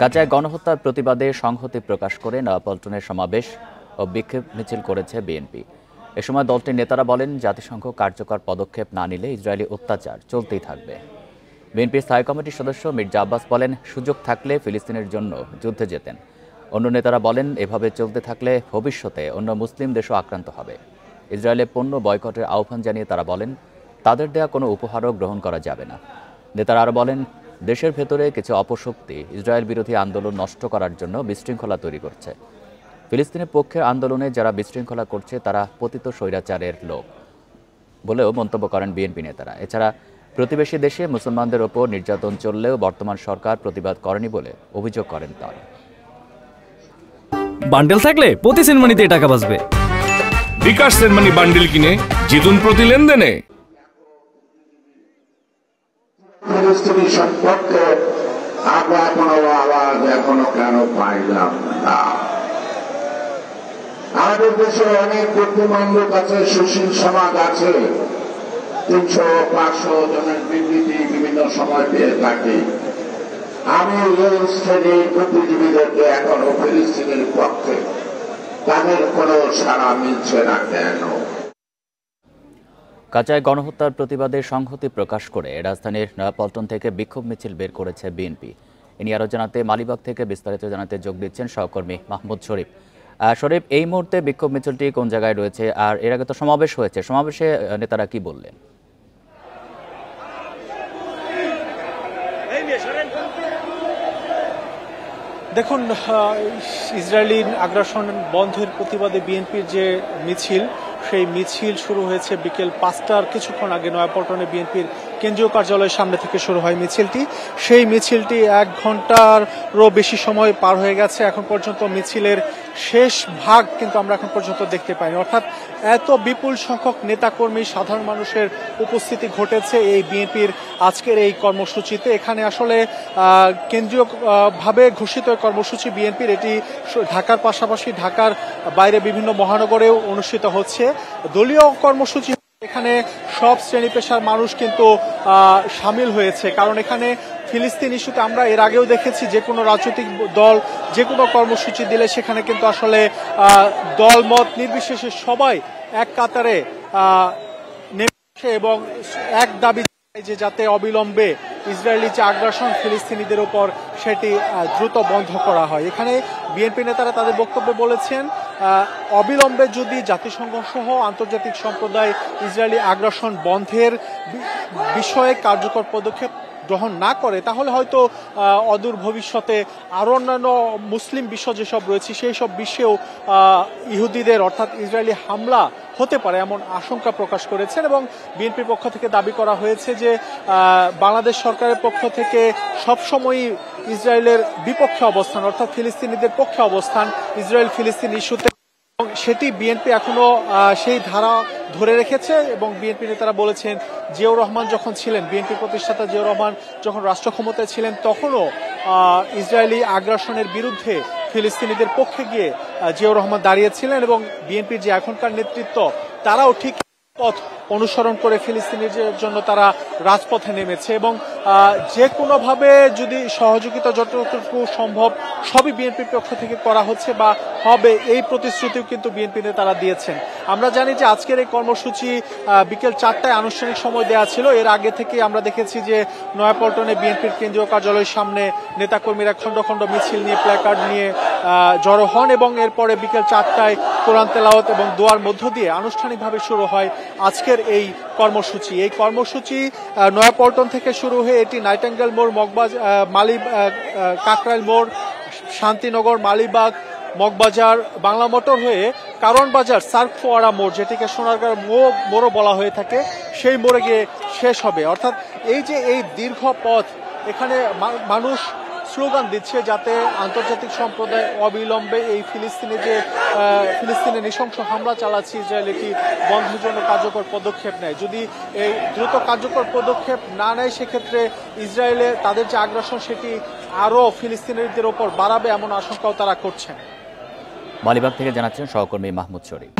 গাজায় গণহত্যার প্রতিবাদে সংহতি প্রকাশ করে নয়াপল্টনের সমাবেশ ও বিক্ষোভ মিছিল করেছে বিএনপি। এ সময় দলটির নেতারা বলেন, জাতিসংঘ কার্যকর পদক্ষেপ না নিলে ইসরায়েলি অত্যাচার চলতেই থাকবে। বিএনপির স্থায়ী কমিটির সদস্য মির্জা আব্বাস বলেন, সুযোগ থাকলে ফিলিস্তিনের জন্য যুদ্ধে যেতেন। অন্য নেতারা বলেন, এভাবে চলতে থাকলে ভবিষ্যতে অন্য মুসলিম দেশও আক্রান্ত হবে। ইসরায়েলে পণ্য বয়কটের আহ্বান জানিয়ে তারা বলেন, তাদের দেয়া কোনো উপহারও গ্রহণ করা যাবে না। নেতারা আরও বলেন, দেশের ভেতরে কিছু অপশক্তি ইসরায়েল বিরোধী আন্দোলন নষ্ট করার জন্য বিশৃঙ্খলা তৈরি করছে। ফিলিস্তিনের পক্ষে আন্দোলনে যারা বিশৃঙ্খলা করছে তারা পতিত স্বৈরাচারের লোক বলেও মন্তব্য করেন বিএনপি নেতারা। এছাড়া প্রতিবেশী দেশে মুসলমানদের ওপর নির্যাতন চললেও বর্তমান সরকার প্রতিবাদ করেনি বলে অভিযোগ করেন তারা। বান্ডেল থাকলে প্রতি সেনমানিতে টাকা বাঁচবে। বিকাশ সেনমানি বান্ডেল কিনে জিতুন প্রতি লেনদেনে। ফিলিস্তিনি সম্পর্কে আমরা কোনো আওয়াজ এখনো কেন পাইলাম না? আমাদের দেশে অনেক বুদ্ধিমান লোক আছে, সুশীল সমাজ আছে, 300-500 জনের বিবৃতি বিভিন্ন সময় পেয়ে থাকি। আমি এই শ্রেণীর বুদ্ধিজীবীদেরকে এখনো ফিলিস্তিনের পক্ষে তাদের কোনো সাড়া মিলছে না কেন? গাজায় গণহত্যার প্রতিবাদে সংহতি প্রকাশ করে রাজধানীর নয়াপল্টন থেকে বিক্ষোভ মিছিল বের করেছে বিএনপি। এ নিয়ে আরও জানাতে মালিবাগ থেকে বিস্তারিত জানাতে যোগ দিচ্ছেন সহকর্মী মাহমুদ শরীফ। শরীফ, এই মুহূর্তে বিক্ষোভ মিছিলটি কোন জায়গায় রয়েছে, আর এর আগে তো সমাবেশ হয়েছে, সমাবেশে নেতারা কি বললেন? দেখুন, ইসরায়েলি আগ্রাসন বন্ধের প্রতিবাদে বিএনপির যে মিছিল, সেই মিছিল শুরু হয়েছে বিকেল 5টার কিছুক্ষণ আগে নয়াপল্টনে বিএনপির কেন্দ্রীয় কার্যালয়ের সামনে থেকে শুরু হয় মিছিলটি। সেই মিছিলটি 1 ঘন্টারও বেশি সময় পার হয়ে গেছে। এখন পর্যন্ত মিছিলের শেষ ভাগ কিন্তু আমরা এখন পর্যন্ত দেখতে পাইনি। অর্থাৎ এত বিপুল সংখ্যক নেতাকর্মী, সাধারণ মানুষের উপস্থিতি ঘটেছে এই বিএনপির আজকের এই কর্মসূচিতে। এখানে আসলে কেন্দ্রীয় ভাবে ঘোষিত কর্মসূচি বিএনপির, এটি ঢাকার পাশাপাশি ঢাকার বাইরে বিভিন্ন মহানগরেও অনুষ্ঠিত হচ্ছে। দলীয় কর্মসূচি এখানে সব শ্রেণী পেশার মানুষ কিন্তু সামিল হয়েছে, কারণ এখানে ফিলিস্তিন ইস্যুতে আমরা এর আগেও দেখেছি যে কোনো রাজনৈতিক দল যে কোনো কর্মসূচি দিলে সেখানে কিন্তু আসলে দলমত নির্বিশেষে সবাই এক কাতারে নেমে আসে এবং এক দাবি যে যাতে অবিলম্বে ইসরায়েলি যে আগ্রাসন ফিলিস্তিনিদের উপর সেটি দ্রুত বন্ধ করা হয়। এখানে বিএনপি নেতারা তাদের বক্তব্যে বলেছেন, অবিলম্বে যদি জাতিসংঘ সহ আন্তর্জাতিক সম্প্রদায় ইসরায়েলি আগ্রাসন বন্ধের বিষয়ে কার্যকর পদক্ষেপ গ্রহণ না করে, তাহলে হয়তো অদূর ভবিষ্যতে আরো অন্যান্য মুসলিম বিশ্ব যেসব রয়েছে সেই সব বিশ্বেও ইহুদিদের অর্থাৎ ইসরায়েলি হামলা হতে পারে এমন আশঙ্কা প্রকাশ করেছেন। এবং বিএনপির পক্ষ থেকে দাবি করা হয়েছে যে বাংলাদেশ সরকারের পক্ষ থেকে সবসময়ই ইসরায়েলের বিপক্ষে অবস্থান, অর্থাৎ ফিলিস্তিনিদের পক্ষে অবস্থান ইসরায়েল ফিলিস্তিন ইস্যুতে, সেটি বিএনপি এখনো সেই ধারা ধরে রেখেছে। এবং বিএনপি নেতারা বলেছেন, জিয়াউর রহমান যখন ছিলেন, বিএনপি প্রতিষ্ঠাতা জিয়াউর রহমান যখন রাষ্ট্র ক্ষমতায় ছিলেন, তখনও ইসরায়েলি আগ্রাসনের বিরুদ্ধে ফিলিস্তিনিদের পক্ষে গিয়ে জিয়াউর রহমান দাঁড়িয়েছিলেন। এবং বিএনপির যে এখনকার নেতৃত্ব, তারাও ঠিক পথ অনুসরণ করে ফিলিস্তিনিদের জন্য তারা রাজপথে নেমেছে। এবং যে কোনোভাবে যদি সহযোগিতা যতটুকু সম্ভব সবই বিএনপির পক্ষ থেকে করা হচ্ছে বা হবে, এই প্রতিশ্রুতিও কিন্তু বিএনপি নেতারা দিয়েছেন। আমরা জানি যে আজকের এই কর্মসূচি বিকেল 4টায় আনুষ্ঠানিক সময় দেওয়া ছিল। এর আগে থেকে আমরা দেখেছি যে নয়াপল্টনে বিএনপির কেন্দ্রীয় কার্যালয়ের সামনে নেতাকর্মীরা খণ্ড খণ্ড মিছিল নিয়ে প্ল্যাকার্ড নিয়ে জড়ো হন এবং এরপরে বিকেল 4টায় কোরআন তেলাওয়াত এবং দোয়ার মধ্য দিয়ে আনুষ্ঠানিকভাবে শুরু হয় আজকের এই কর্মসূচি। এই কর্মসূচি নয়াপল্টন থেকে শুরু হয়ে এটি নাইটাঙ্গেল মোড়, কাকরাইল মোড়, শান্তিনগর, মালিবাগ, মগবাজার, বাংলা মোটর হয়ে কারণ বাজার, সার্ক ফোয়ারা মোড়, যেটিকে সোনারগাঁও মোড়ও বলা হয়ে থাকে, সেই মোড়ে গিয়ে শেষ হবে। অর্থাৎ এই যে এই দীর্ঘ পথ, এখানে মানুষ স্লোগান দিচ্ছে যাতে আন্তর্জাতিক সম্প্রদায় অবিলম্বে এই ফিলিস্তিনে নৃশংস হামলা চালাচ্ছে ইসরায়েল, এটি বন্ধের জন্য কার্যকর পদক্ষেপ নেয়। যদি এই দ্রুত কার্যকর পদক্ষেপ না নেয়, সেক্ষেত্রে ইসরায়েলে তাদের যে আগ্রাসন সেটি আরো ফিলিস্তিনিদের ওপর বাড়াবে এমন আশঙ্কাও তারা করছেন। মালিবাগ থেকে জানাচ্ছেন সহকর্মী মাহমুদ শরীফ।